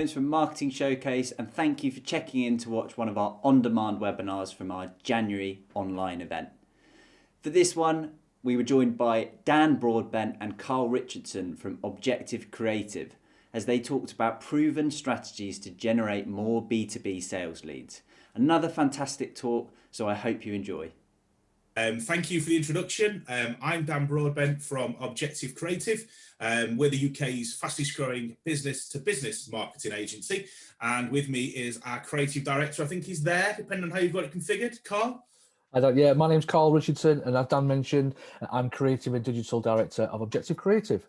Jones from Marketing Showcase, and thank you for checking in to watch one of our on-demand webinars from our January online event. For this one, we were joined by Dan Broadbent and Carl Richardson from Objective Creative as they talked about proven strategies to generate more B2B sales leads. Another fantastic talk, so I hope you enjoy. Thank you for the introduction. I'm Dan Broadbent from Objective Creative. We're the UK's fastest growing business-to-business marketing agency. And with me is our creative director. I think he's there, depending on how you've got it configured. Carl? Yeah, my name's Carl Richardson, and as Dan mentioned, I'm creative and digital director of Objective Creative.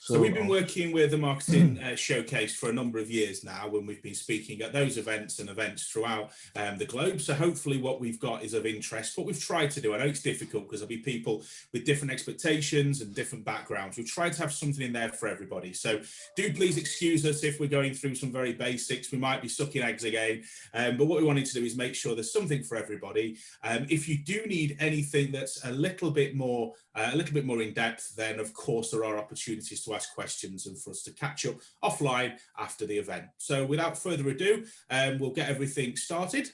So we've been working with the Marketing Showcase for a number of years now, when we've been speaking at those events and events throughout the globe. So hopefully what we've got is of interest. What we've tried to do, I know it's difficult because there'll be people with different expectations and different backgrounds. We've tried to have something in there for everybody. So do please excuse us if we're going through some very basics. We might be sucking eggs again. But what we wanted to do is make sure there's something for everybody. If you do need anything that's a little bit more in depth, then of course there are opportunities to ask questions and for us to catch up offline after the event. So without further ado, we'll get everything started.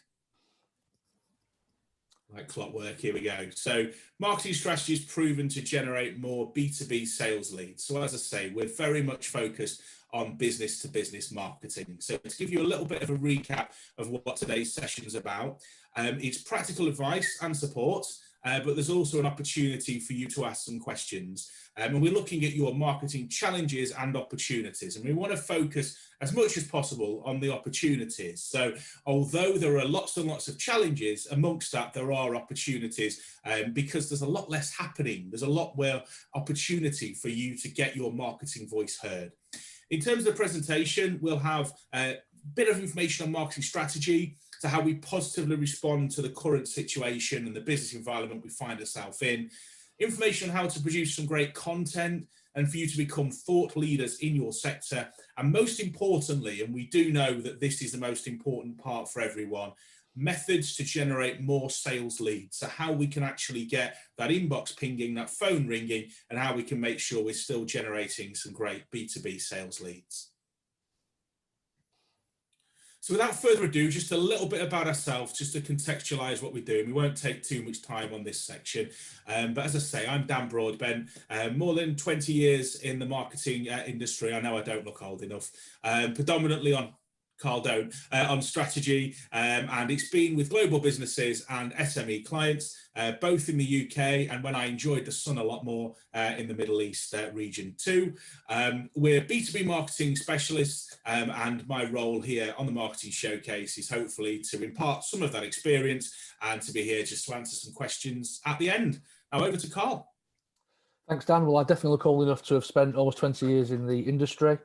Like clockwork, here we go. So marketing strategy is proven to generate more B2B sales leads. So as I say, we're very much focused on business to business marketing. So to give you a little bit of a recap of what today's session is about, it's practical advice and support. But there's also an opportunity for you to ask some questions. And we're looking at your marketing challenges and opportunities. And we want to focus as much as possible on the opportunities. So although there are lots and lots of challenges, amongst that there are opportunities because there's a lot less happening. There's a lot more opportunity for you to get your marketing voice heard. In terms of the presentation, we'll have a bit of information on marketing strategy, to how we positively respond to the current situation and the business environment we find ourselves in, information on how to produce some great content and for you to become thought leaders in your sector. And most importantly, and we do know that this is the most important part for everyone, methods to generate more sales leads. So how we can actually get that inbox pinging, that phone ringing, and how we can make sure we're still generating some great B2B sales leads. So without further ado, just a little bit about ourselves, just to contextualise what we're doing. We won't take too much time on this section. But as I say, I'm Dan Broadbent, more than 20 years in the marketing industry. I know I don't look old enough, predominantly on on strategy, and it's been with global businesses and SME clients, both in the UK and when I enjoyed the sun a lot more in the Middle East region too. We're B2B marketing specialists, and my role here on the Marketing Showcase is hopefully to impart some of that experience and to be here just to answer some questions at the end. Now over to Carl. Thanks, Dan. Well, I definitely look old enough to have spent almost 20 years in the industry,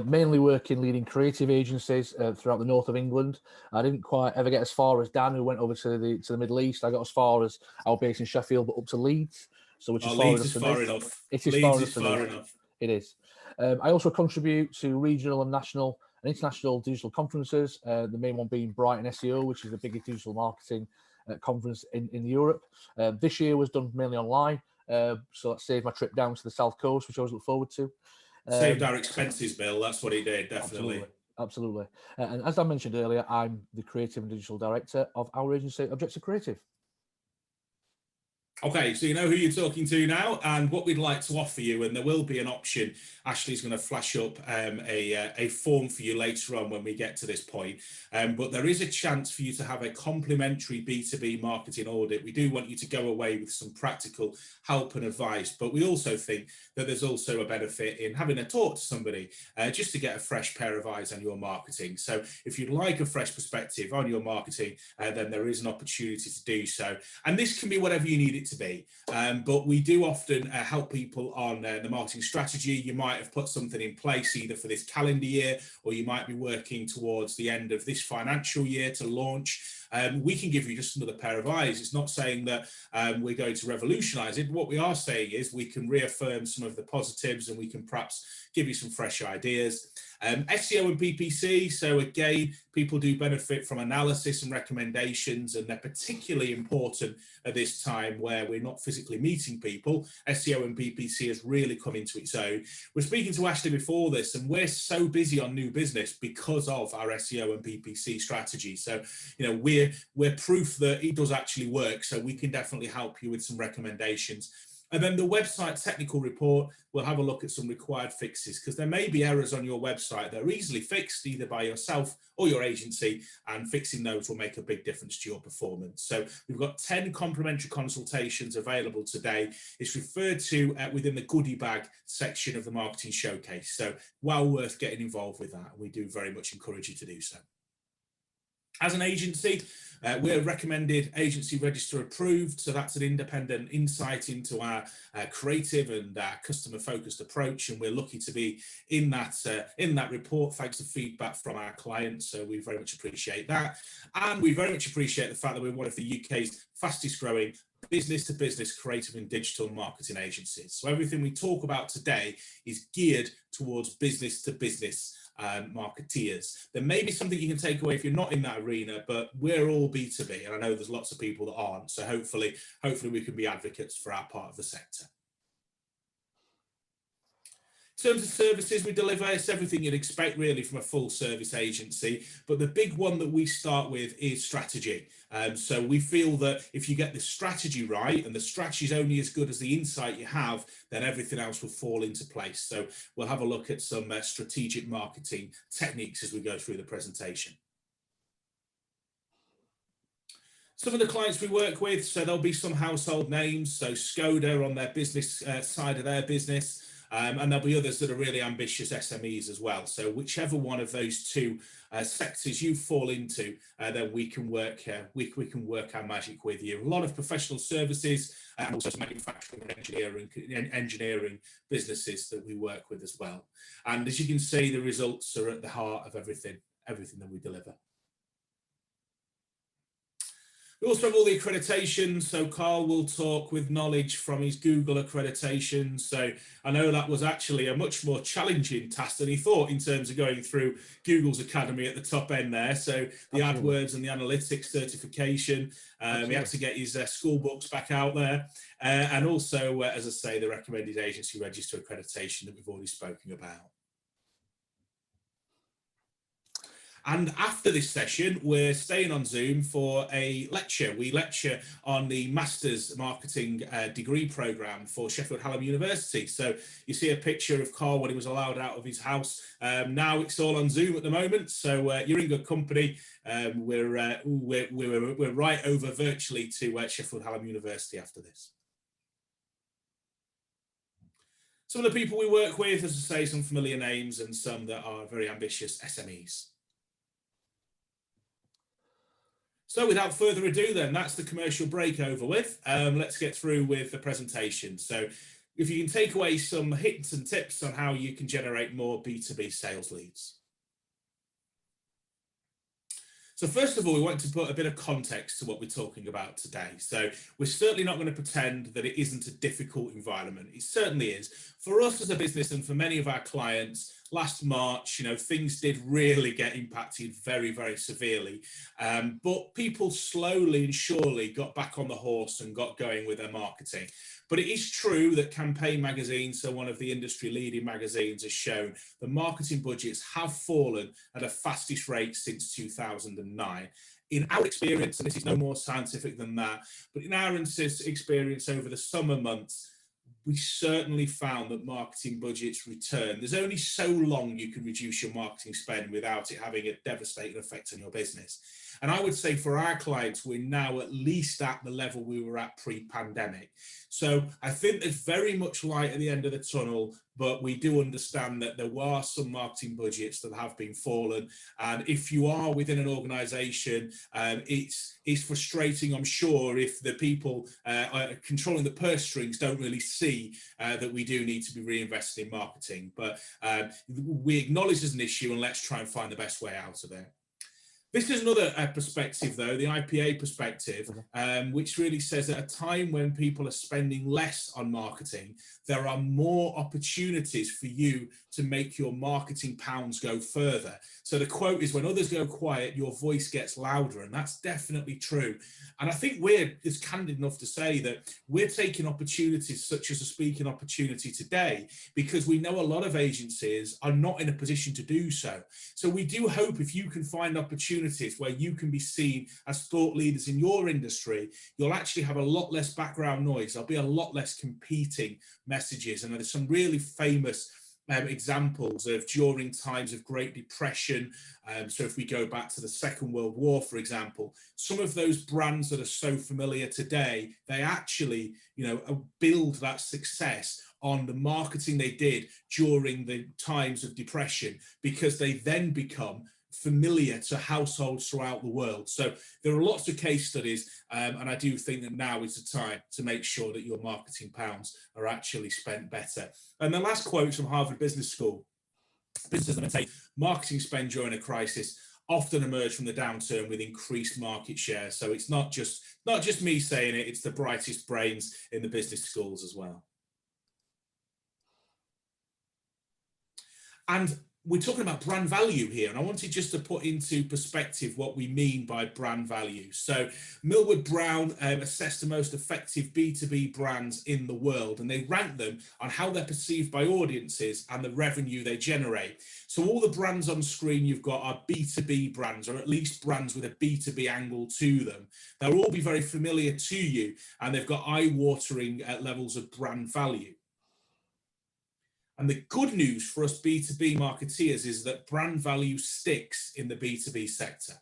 mainly working leading creative agencies throughout the north of England. I didn't quite ever get as far as Dan, who went over to the Middle East. I got as far as our base in Sheffield, but up to Leeds. So which is far enough. It is far enough. It is. I also contribute to regional and national and international digital conferences. The main one being Brighton SEO, which is the biggest digital marketing conference in Europe. This year was done mainly online. So that saved my trip down to the South Coast, which I always look forward to. Saved our expenses, Bill. That's what he did, definitely. Absolutely. And as I mentioned earlier, I'm the creative and digital director of our agency, Objective Creative. Okay, so you know who you're talking to now and what we'd like to offer you, and there will be an option. Ashley's going to flash up a form for you later on when we get to this point. But there is a chance for you to have a complimentary B2B marketing audit. We do want you to go away with some practical help and advice, but we also think that there's also a benefit in having a talk to somebody just to get a fresh pair of eyes on your marketing. So if you'd like a fresh perspective on your marketing, then there is an opportunity to do so. And this can be whatever you need it to be, but we do often help people on the marketing strategy. You might have put something in place either for this calendar year, or you might be working towards the end of this financial year to launch. we can give you just another pair of eyes. It's not saying that we're going to revolutionize it. What we are saying is we can reaffirm some of the positives, and we can perhaps give you some fresh ideas. SEO and PPC, so again, people do benefit from analysis and recommendations, and they're particularly important at this time where we're not physically meeting people. SEO and PPC has really come into its own. We're speaking to Ashley before this, and we're so busy on new business because of our SEO and PPC strategy. So, you know, we're proof that it does actually work, so we can definitely help you with some recommendations. And then the website technical report, we'll have a look at some required fixes, because there may be errors on your website that are easily fixed either by yourself or your agency, and fixing those will make a big difference to your performance. So we've got 10 complimentary consultations available today. It's referred to within the goodie bag section of the Marketing Showcase. So well worth getting involved with that. We do very much encourage you to do so. As an agency, we're recommended agency register approved, so that's an independent insight into our creative and customer focused approach, and we're lucky to be in that report thanks to feedback from our clients, so we very much appreciate that. And we very much appreciate the fact that we're one of the UK's fastest growing business to business creative and digital marketing agencies. So everything we talk about today is geared towards business to business marketeers. There may be something you can take away if you're not in that arena, but we're all B2B, and I know there's lots of people that aren't, so hopefully we can be advocates for our part of the sector. In terms of services we deliver, it's everything you'd expect really from a full service agency, but the big one that we start with is strategy. So we feel that if you get the strategy right, and the strategy is only as good as the insight you have, then everything else will fall into place. So we'll have a look at some strategic marketing techniques as we go through the presentation. Some of the clients we work with, so there'll be some household names, so Skoda on their business side of their business, and there'll be others that are really ambitious SMEs as well. So whichever one of those two sectors you fall into, then we can work our magic with you. A lot of professional services and also some manufacturing and engineering businesses that we work with as well. And as you can see, the results are at the heart of everything that we deliver. We also have all the accreditations, so Carl will talk with knowledge from his Google accreditation. So I know that was actually a much more challenging task than he thought in terms of going through Google's academy at the top end there. So the AdWords and the analytics certification, he had to get his school books back out there. And also, as I say, the recommended agency register accreditation that we've already spoken about. And after this session, we're staying on Zoom for a lecture. We lecture on the Master's Marketing degree programme for Sheffield Hallam University. So you see a picture of Carl when he was allowed out of his house. Now it's all on Zoom at the moment, so you're in good company. We're right over virtually to Sheffield Hallam University after this. Some of the people we work with, as I say, some familiar names and some that are very ambitious SMEs. So without further ado then, that's the commercial break over with. Let's get through with the presentation. So if you can take away some hints and tips on how you can generate more B2B sales leads. So first of all, we want to put a bit of context to what we're talking about today. So we're certainly not going to pretend that it isn't a difficult environment. It certainly is. For us as a business and for many of our clients, last March, you know, things did really get impacted very, very severely. But people slowly and surely got back on the horse and got going with their marketing. But it is true that Campaign magazine, so one of the industry leading magazines, has shown the marketing budgets have fallen at a fastest rate since 2009. In our experience, and this is no more scientific than that, but in our experience over the summer months, we certainly found that marketing budgets return. There's only so long you can reduce your marketing spend without it having a devastating effect on your business. And I would say for our clients, we're now at least at the level we were at pre-pandemic. So I think there's very much light at the end of the tunnel, but we do understand that there were some marketing budgets that have been fallen. And if you are within an organization, it's frustrating, I'm sure, if the people controlling the purse strings don't really see that we do need to be reinvesting in marketing. But we acknowledge there's an issue, and let's try and find the best way out of it. This is another perspective, though, the IPA perspective, which really says at a time when people are spending less on marketing, there are more opportunities for you to make your marketing pounds go further. So the quote is, when others go quiet, your voice gets louder. And that's definitely true. And I think we're as candid enough to say that we're taking opportunities such as a speaking opportunity today, because we know a lot of agencies are not in a position to do so. So we do hope if you can find opportunities where you can be seen as thought leaders in your industry, you'll actually have a lot less background noise. There'll be a lot less competing messages. And there's some really famous examples of during times of Great Depression. So if we go back to the Second World War, for example, some of those brands that are so familiar today, they actually, build that success on the marketing they did during the times of depression, because they then become familiar to households throughout the world. So there are lots of case studies, and I do think that now is the time to make sure that your marketing pounds are actually spent better. And the last quote from Harvard Business School: businesses that marketing spend during a crisis often emerge from the downturn with increased market share. So it's not just me saying it, it's the brightest brains in the business schools as well. And we're talking about brand value here, and I wanted just to put into perspective what we mean by brand value. So Millward Brown assessed the most effective B2B brands in the world, and they ranked them on how they're perceived by audiences and the revenue they generate. So all the brands on screen you've got are B2B brands, or at least brands with a B2B angle to them. They'll all be very familiar to you, and they've got eye-watering levels of brand value. And the good news for us B2B marketeers is that brand value sticks in the B2B sector.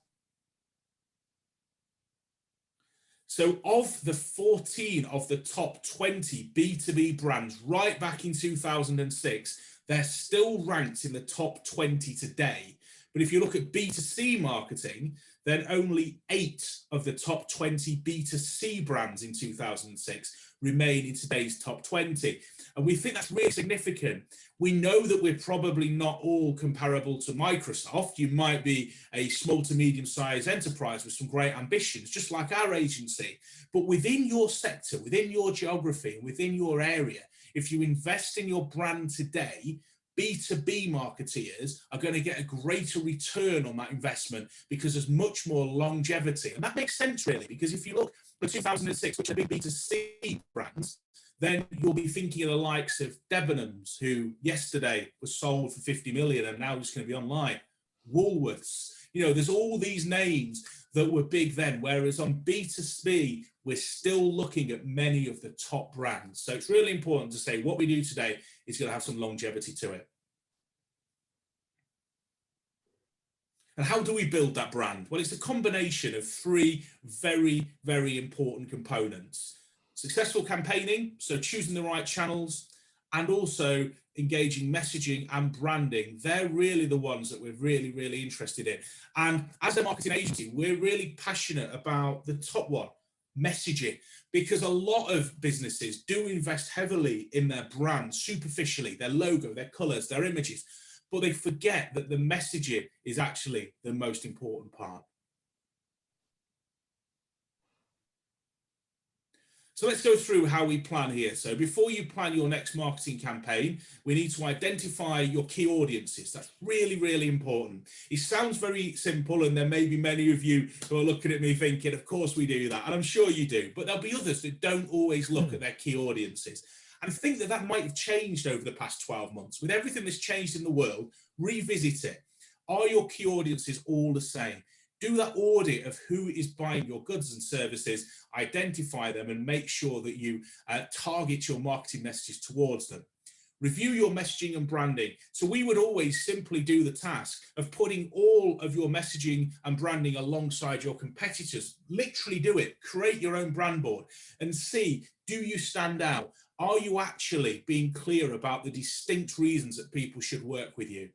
So of the 14 of the top 20 B2B brands right back in 2006, they're still ranked in the top 20 today. But if you look at B2C marketing, then only 8 of the top 20 B2C brands in 2006 remain in today's top 20. And we think that's really significant. We know that we're probably not all comparable to Microsoft. You might be a small to medium-sized enterprise with some great ambitions, just like our agency. But within your sector, within your geography, and within your area, if you invest in your brand today, B2B marketeers are going to get a greater return on that investment because there's much more longevity. And that makes sense, really, because if you look at 2006, which are big B2C brands, then you'll be thinking of the likes of Debenhams, who yesterday was sold for 50 million and now it's going to be online. Woolworths, there's all these names that were big then, whereas on B2B, we're still looking at many of the top brands. So it's really important to say what we do today is going to have some longevity to it. And how do we build that brand? Well, it's a combination of 3 very, very important components. Successful campaigning, so choosing the right channels, and also engaging messaging and branding. They're really the ones that we're really, really interested in. And as a marketing agency, we're really passionate about the top one, messaging, because a lot of businesses do invest heavily in their brand, superficially, their logo, their colors, their images, but they forget that the messaging is actually the most important part. So let's go through how we plan here. So before you plan your next marketing campaign, we need to identify your key audiences. That's really, really important. It sounds very simple, and there may be many of you who are looking at me thinking, of course we do that. And I'm sure you do, but there'll be others that don't always look at their key audiences. And I think that might have changed over the past 12 months. With everything that's changed in the world, revisit it. Are your key audiences all the same? Do that audit of who is buying your goods and services, identify them, and make sure that you target your marketing messages towards them. Review your messaging and branding. So we would always simply do the task of putting all of your messaging and branding alongside your competitors. Literally do it. Create your own brand board and see, do you stand out? Are you actually being clear about the distinct reasons that people should work with you?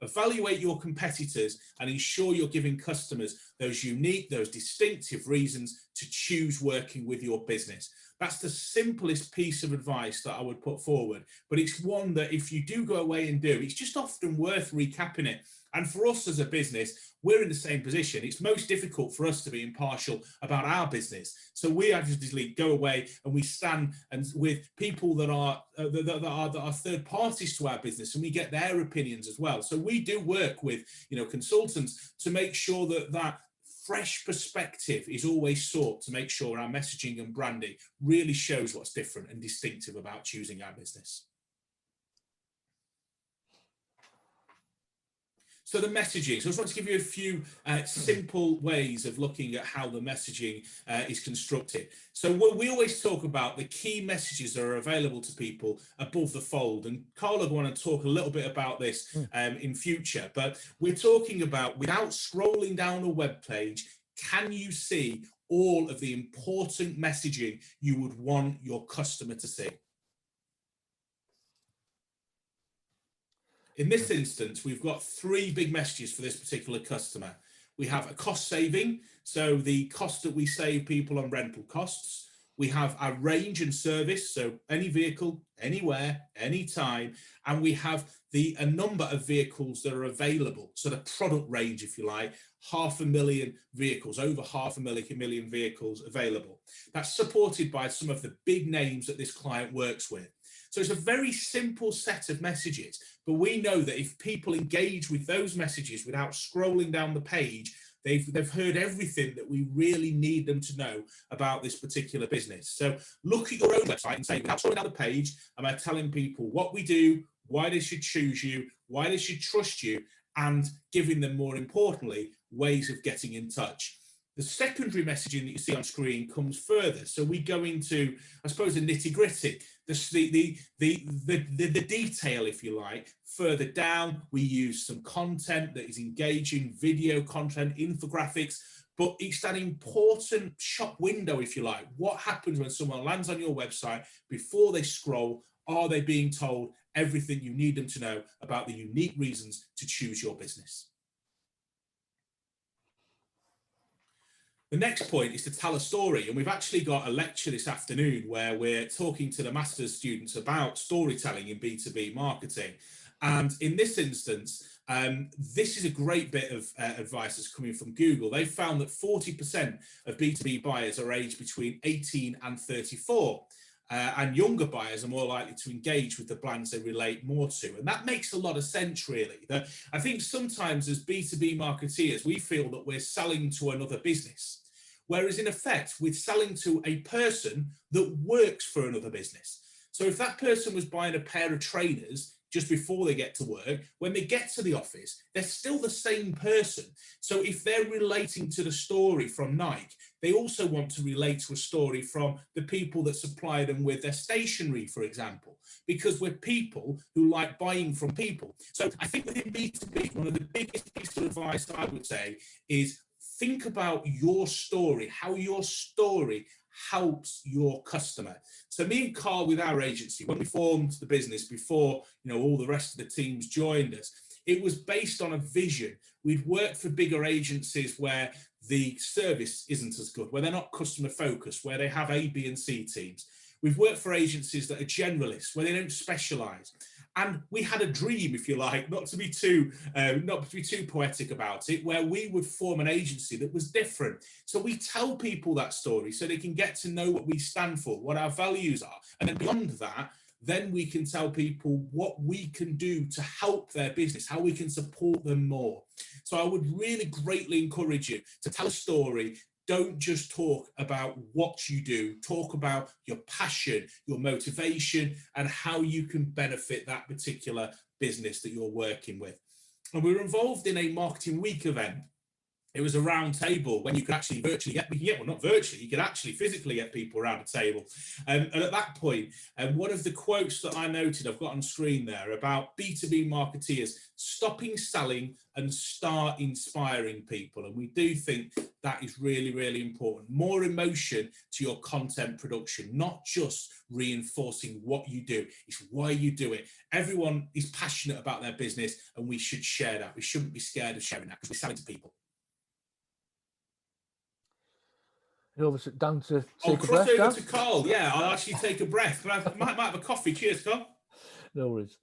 Evaluate your competitors and ensure you're giving customers those unique, those distinctive reasons to choose working with your business. That's the simplest piece of advice that I would put forward, but it's one that if you do go away and do, it's just often worth recapping it. And for us as a business, we're in the same position. It's most difficult for us to be impartial about our business. So we actually go away and we stand and with people that are third parties to our business, and we get their opinions as well. So we do work with, you know, consultants to make sure that fresh perspective is always sought, to make sure our messaging and branding really shows what's different and distinctive about choosing our business. So the messaging. So I just want to give you a few simple ways of looking at how the messaging is constructed. So we always talk about the key messages that are available to people above the fold. And Carl will want to talk a little bit about this in future. But we're talking about, without scrolling down a web page, can you see all of the important messaging you would want your customer to see? In this instance, we've got three big messages for this particular customer. We have a cost saving, so the cost that we save people on rental costs. We have our range and service, so any vehicle, anywhere, anytime. And we have a number of vehicles that are available. So the product range, if you like, 500,000 vehicles, over 500,000 vehicles available. That's supported by some of the big names that this client works with. So it's a very simple set of messages, but we know that if people engage with those messages without scrolling down the page, they've heard everything that we really need them to know about this particular business. So look at your own website and say, without scrolling down the page, am I telling people what we do, why they should choose you, why they should trust you, and giving them, more importantly, ways of getting in touch. The secondary messaging that you see on screen comes further. So we go into, I suppose, the nitty-gritty, the detail, if you like. Further down, we use some content that is engaging, video content, infographics, but it's that important shop window, if you like. What happens when someone lands on your website? Before they scroll, are they being told everything you need them to know about the unique reasons to choose your business? The next point is to tell a story, and we've actually got a lecture this afternoon where we're talking to the master's students about storytelling in B2B marketing. And in this instance, this is a great bit of advice that's coming from Google. They found that 40% of B2B buyers are aged between 18 and 34. And younger buyers are more likely to engage with the brands they relate more to. And that makes a lot of sense, really. That I think sometimes as B2B marketeers, we feel that we're selling to another business, whereas in effect, we're selling to a person that works for another business. So if that person was buying a pair of trainers just before they get to work, when they get to the office, they're still the same person. So if they're relating to the story from Nike, they also want to relate to a story from the people that supply them with their stationery, for example, because we're people who like buying from people. So I think within B2B, one of the biggest pieces of advice I would say is think about your story, how your story helps your customer. So me and Carl, with our agency, when we formed the business before, you know, all the rest of the teams joined us, it was based on a vision. We'd worked for bigger agencies where the service isn't as good, where they're not customer focused, where they have A, B, and C teams. We've worked for agencies that are generalists, where they don't specialize. And we had a dream, if you like, not to be too poetic about it, where we would form an agency that was different. So we tell people that story so they can get to know what we stand for, what our values are. And then beyond that, then we can tell people what we can do to help their business, how we can support them more. So I would really greatly encourage you to tell a story. Don't just talk about what you do, talk about your passion, your motivation, and how you can benefit that particular business that you're working with. And we were involved in a marketing week event. It was a round table when you could actually virtually well, not virtually, you could actually physically get people around a table. And at that point, one of the quotes that I noted, I've got on screen there, about B2B marketeers stopping selling and start inspiring people. And we do think that is really, really important. More emotion to your content production, not just reinforcing what you do, it's why you do it. Everyone is passionate about their business, and we should share that. We shouldn't be scared of sharing that because we're selling to people. Down to Oh, take a cross breath, over Dan? to Carl. Yeah, I'll actually take a breath. Might have a coffee. Cheers, Carl. No worries.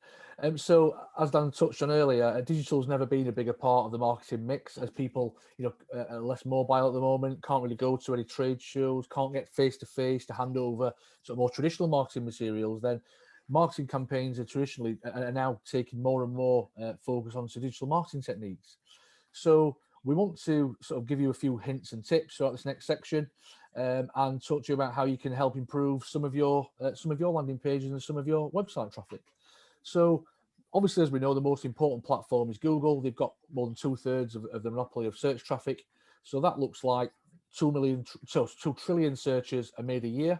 So as Dan touched on earlier, digital's never been a bigger part of the marketing mix, as people, are less mobile at the moment, can't really go to any trade shows, can't get face to face to hand over sort of more traditional marketing materials. Then marketing campaigns are now taking more and more focus on digital marketing techniques. So we want to sort of give you a few hints and tips throughout this next section, and talk to you about how you can help improve some of your landing pages and some of your website traffic. So obviously, as we know, the most important platform is Google. They've got more than 2/3 of the monopoly of search traffic. So that looks like 2 trillion searches are made a year,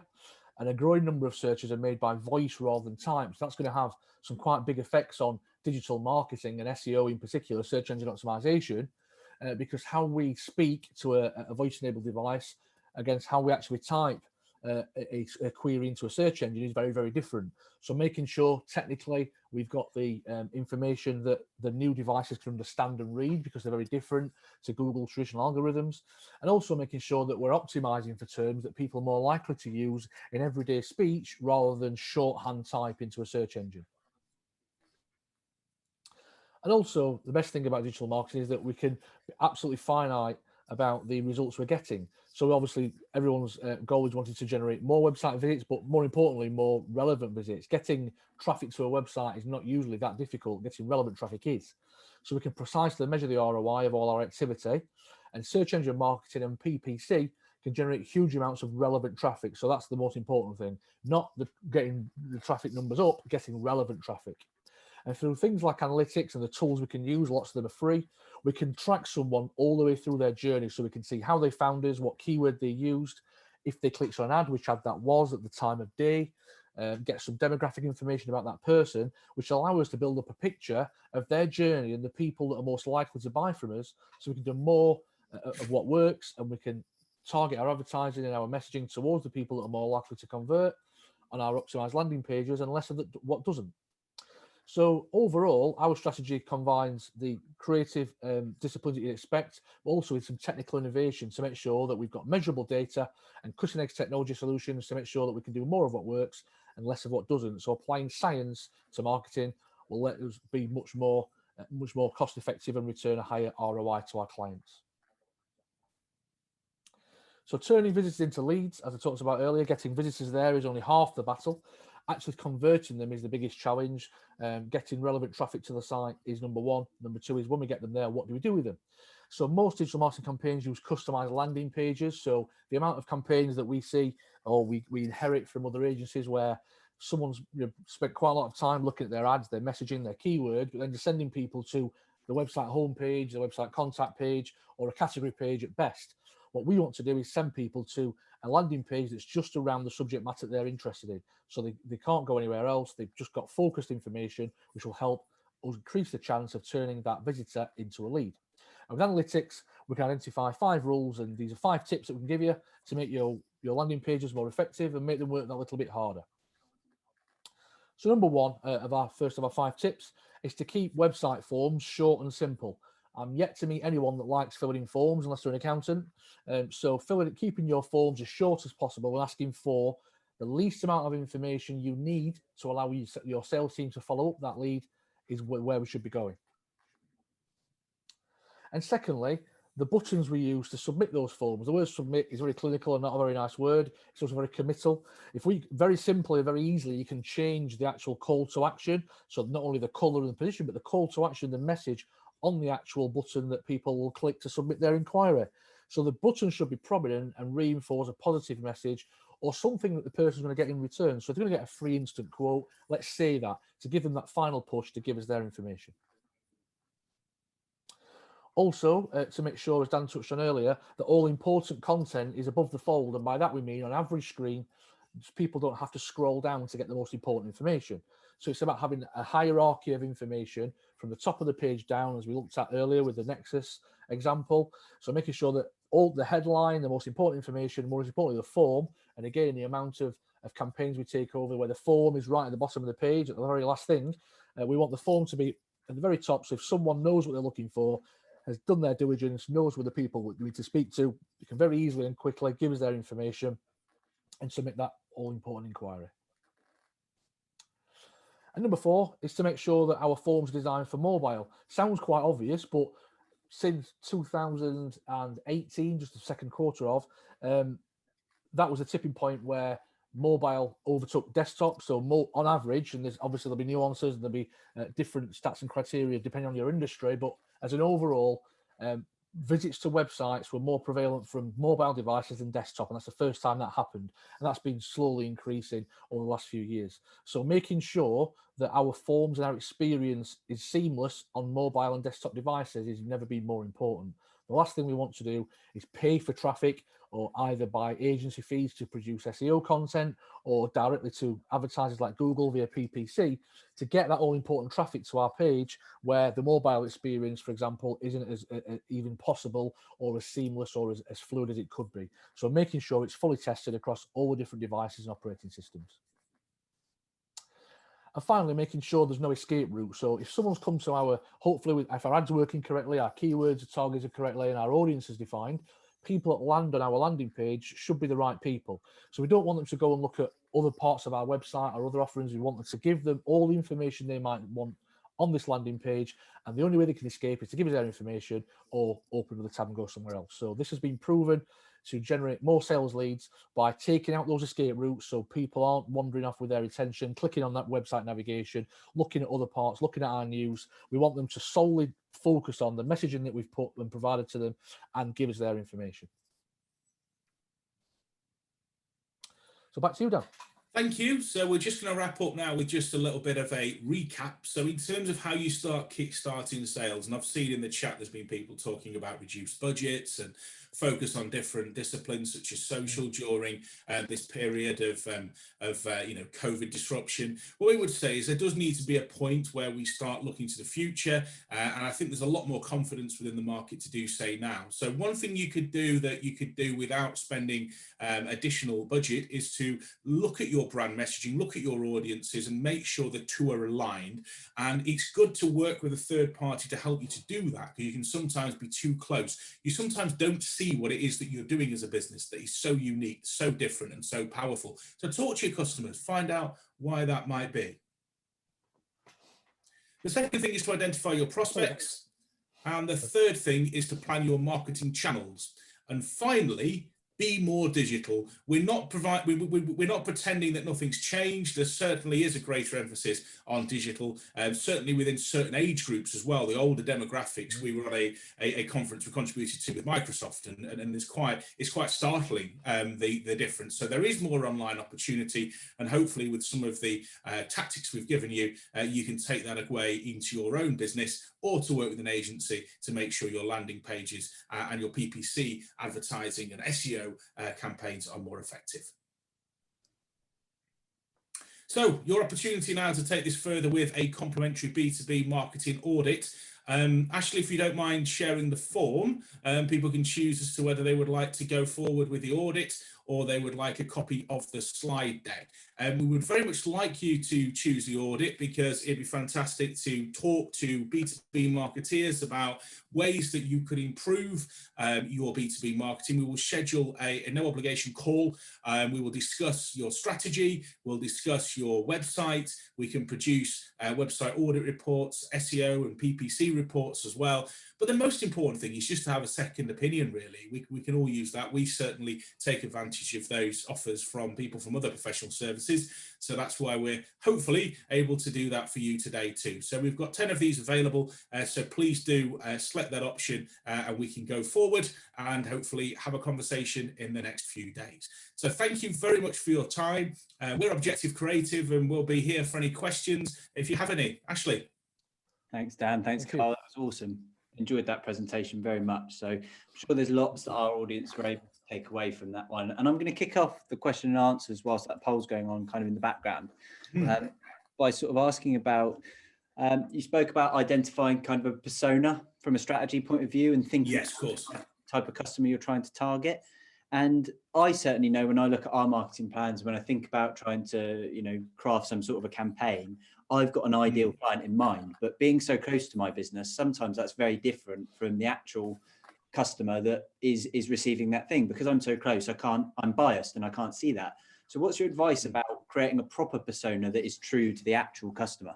and a growing number of searches are made by voice rather than type. So that's going to have some quite big effects on digital marketing and SEO in particular, search engine optimization, because how we speak to a voice-enabled device against how we actually type a query into a search engine is very, very different. So making sure technically we've got the information that the new devices can understand and read, because they're very different to Google traditional algorithms, and also making sure that we're optimizing for terms that people are more likely to use in everyday speech rather than shorthand type into a search engine. And also, the best thing about digital marketing is that we can be absolutely finite about the results we're getting. So obviously, everyone's goal is wanting to generate more website visits, but more importantly, more relevant visits. Getting traffic to a website is not usually that difficult. Getting relevant traffic is. So we can precisely measure the ROI of all our activity, and search engine marketing and PPC can generate huge amounts of relevant traffic. So that's the most important thing, not getting the traffic numbers up, getting relevant traffic. And through things like analytics and the tools we can use, lots of them are free, we can track someone all the way through their journey. So we can see how they found us, what keyword they used, if they clicked on an ad, which ad that was at the time of day, get some demographic information about that person, which allow us to build up a picture of their journey and the people that are most likely to buy from us. So we can do more of what works, and we can target our advertising and our messaging towards the people that are more likely to convert on our optimized landing pages, and less of what doesn't. So overall, our strategy combines the creative disciplines that you'd expect, but also with some technical innovation to make sure that we've got measurable data and cutting-edge technology solutions to make sure that we can do more of what works and less of what doesn't. So applying science to marketing will let us be much more cost-effective and return a higher ROI to our clients. So turning visitors into leads, as I talked about earlier, getting visitors there is only half the battle. Actually converting them is the biggest challenge. Getting relevant traffic to the site is number one. Number two is, when we get them there, what do we do with them? So most digital marketing campaigns use customized landing pages. So the amount of campaigns that we see or we inherit from other agencies where someone's spent quite a lot of time looking at their ads, their messaging, their keyword, but then just sending people to the website homepage, the website contact page, or a category page at best. What we want to do is send people to a landing page that's just around the subject matter they're interested in. So they can't go anywhere else. They've just got focused information, which will help us increase the chance of turning that visitor into a lead. And with analytics, we can identify 5 rules, and these are 5 tips that we can give you to make your landing pages more effective and make them work that little bit harder. So number one of our 5 tips is to keep website forms short and simple. I'm yet to meet anyone that likes filling in forms unless they're an accountant. So keeping your forms as short as possible and asking for the least amount of information you need to allow your sales team to follow up that lead is where we should be going. And secondly, the buttons we use to submit those forms. The word submit is very clinical and not a very nice word. It's also very committal. If we very simply, very easily, you can change the actual call to action. So not only the color and the position, but the call to action, the message on the actual button that people will click to submit their inquiry. So the button should be prominent and reinforce a positive message or something that the person's going to get in return. So if they're going to get a free instant quote, let's say that, to give them that final push to give us their information. Also, to make sure, as Dan touched on earlier, that all important content is above the fold. And by that we mean on average screen, people don't have to scroll down to get the most important information. So it's about having a hierarchy of information from the top of the page down, as we looked at earlier with the Nexus example. So making sure that all the headline, the most important information, more importantly, the form, and again, the amount of campaigns we take over where the form is right at the bottom of the page, at the very last thing, we want the form to be at the very top. So if someone knows what they're looking for, has done their diligence, knows where the people we need to speak to, you can very easily and quickly give us their information and submit that all-important inquiry. And number 4 is to make sure that our forms are designed for mobile. Sounds quite obvious, but since 2018, just the second quarter of, that was a tipping point where mobile overtook desktop. So on average, and there's obviously there'll be nuances and there'll be different stats and criteria depending on your industry, but as an overall, visits to websites were more prevalent from mobile devices than desktop, and that's the first time that happened, and that's been slowly increasing over the last few years. So making sure that our forms and our experience is seamless on mobile and desktop devices has never been more important. The last thing we want to do is pay for traffic, or either buy agency fees to produce SEO content, or directly to advertisers like Google via PPC to get that all important traffic to our page, where the mobile experience, for example, isn't as even possible or as seamless or as fluid as it could be. So making sure it's fully tested across all the different devices and operating systems. And finally, making sure there's no escape route. So if someone's come to hopefully if our ads are working correctly, our keywords are targeted correctly, and our audience is defined, people that land on our landing page should be the right people. So we don't want them to go and look at other parts of our website or other offerings. We want them to give them all the information they might want on this landing page, and the only way they can escape is to give us their information or open another tab and go somewhere else. So this has been proven to generate more sales leads by taking out those escape routes, so people aren't wandering off with their attention, clicking on that website navigation, looking at other parts, looking at our news. We want them to solely focus on the messaging that we've put and provided to them and give us their information. So back to you, Dan. Thank you. So we're just going to wrap up now with just a little bit of a recap. So in terms of how you start kickstarting sales, and I've seen in the chat there's been people talking about reduced budgets and focus on different disciplines such as social during this period of COVID disruption. What we would say is there does need to be a point where we start looking to the future, and I think there's a lot more confidence within the market to do so now. So one thing you could do without spending additional budget is to look at your brand messaging, look at your audiences, and make sure the two are aligned. And it's good to work with a third party to help you to do that, because you can sometimes be too close. You sometimes don't see what it is that you're doing as a business that is so unique, so different, and so powerful. So talk to your customers, find out why that might be. The second thing is to identify your prospects. And the third thing is to plan your marketing channels. And finally, be more digital. We're not pretending that nothing's changed. There certainly is a greater emphasis on digital, certainly within certain age groups as well. The older demographics, we were at a conference we contributed to with Microsoft, and it's quite startling, the difference. So there is more online opportunity, and hopefully with some of the tactics we've given you, you can take that away into your own business, or to work with an agency to make sure your landing pages and your PPC advertising and SEO campaigns are more effective. So your opportunity now to take this further with a complimentary B2B marketing audit. Ashley, if you don't mind sharing the form, people can choose as to whether they would like to go forward with the audit or they would like a copy of the slide deck. We would very much like you to choose the audit, because it'd be fantastic to talk to B2B marketeers about ways that you could improve your B2B marketing. We will schedule a no obligation call. We will discuss your strategy. We'll discuss your website. We can produce website audit reports, SEO and PPC reports as well. But the most important thing is just to have a second opinion, really. We can all use that. We certainly take advantage of those offers from people from other professional services. So that's why we're hopefully able to do that for you today too. So we've got 10 of these available. So please do select that option and we can go forward and hopefully have a conversation in the next few days. So thank you very much for your time. We're Objective Creative and we'll be here for any questions if you have any. Ashley. Thanks, Dan. Thanks, Carl. That was awesome. Enjoyed that presentation very much. So I'm sure there's lots that our audience were able to take away from that one. And I'm going to kick off the question and answers whilst that poll's going on kind of in the background by sort of asking about, you spoke about identifying kind of a persona from a strategy point of view and thinking yes, of course, type of customer you're trying to target. And I certainly know when I look at our marketing plans, when I think about trying to, craft some sort of a campaign, I've got an ideal client in mind. But being so close to my business, sometimes that's very different from the actual customer that is receiving that thing. Because I'm so close, I'm biased and I can't see that. So what's your advice about creating a proper persona that is true to the actual customer?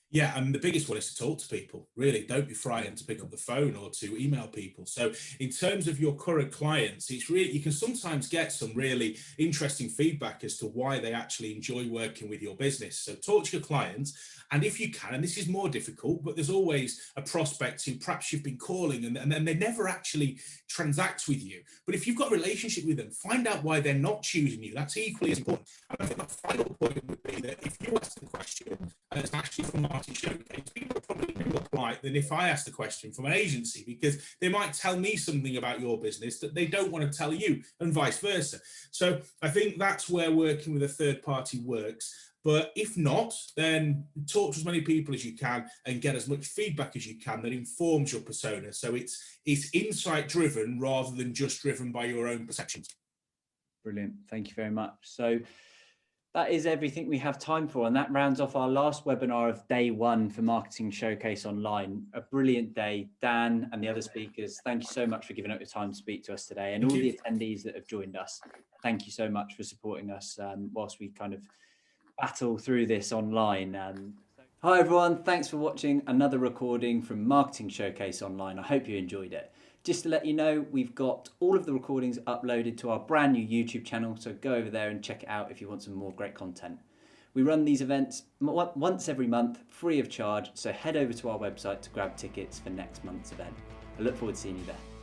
Yeah, and the biggest one is to talk to people. Really, don't be frightened to pick up the phone or to email people. So in terms of your current clients, it's really, you can sometimes get some really interesting feedback as to why they actually enjoy working with your business. So talk to your clients, and if you can, and this is more difficult, but there's always a prospect who perhaps you've been calling and they never actually transact with you. But if you've got a relationship with them, find out why they're not choosing you. That's equally as important. And I think my final point would be that if you ask the question, and it's actually from Marketing Showcase, people are probably more polite than if I ask the question from an agency, because they might tell me something about your business that they don't want to tell you, and vice versa. So I think that's where working with a third party works. But if not, then talk to as many people as you can and get as much feedback as you can that informs your persona. So it's insight driven rather than just driven by your own perceptions. Brilliant. Thank you very much. So that is everything we have time for. And that rounds off our last webinar of day one for Marketing Showcase Online. A brilliant day. Dan and the other speakers, thank you so much for giving up your time to speak to us today. And all the attendees that have joined us, thank you so much for supporting us whilst we kind of battle through this online. Hi everyone, thanks for watching another recording from Marketing Showcase Online. I hope you enjoyed it. Just to let you know, we've got all of the recordings uploaded to our brand new YouTube channel, so go over there and check it out if you want some more great content. We run these events once every month, free of charge, so head over to our website to grab tickets for next month's event. I look forward to seeing you there.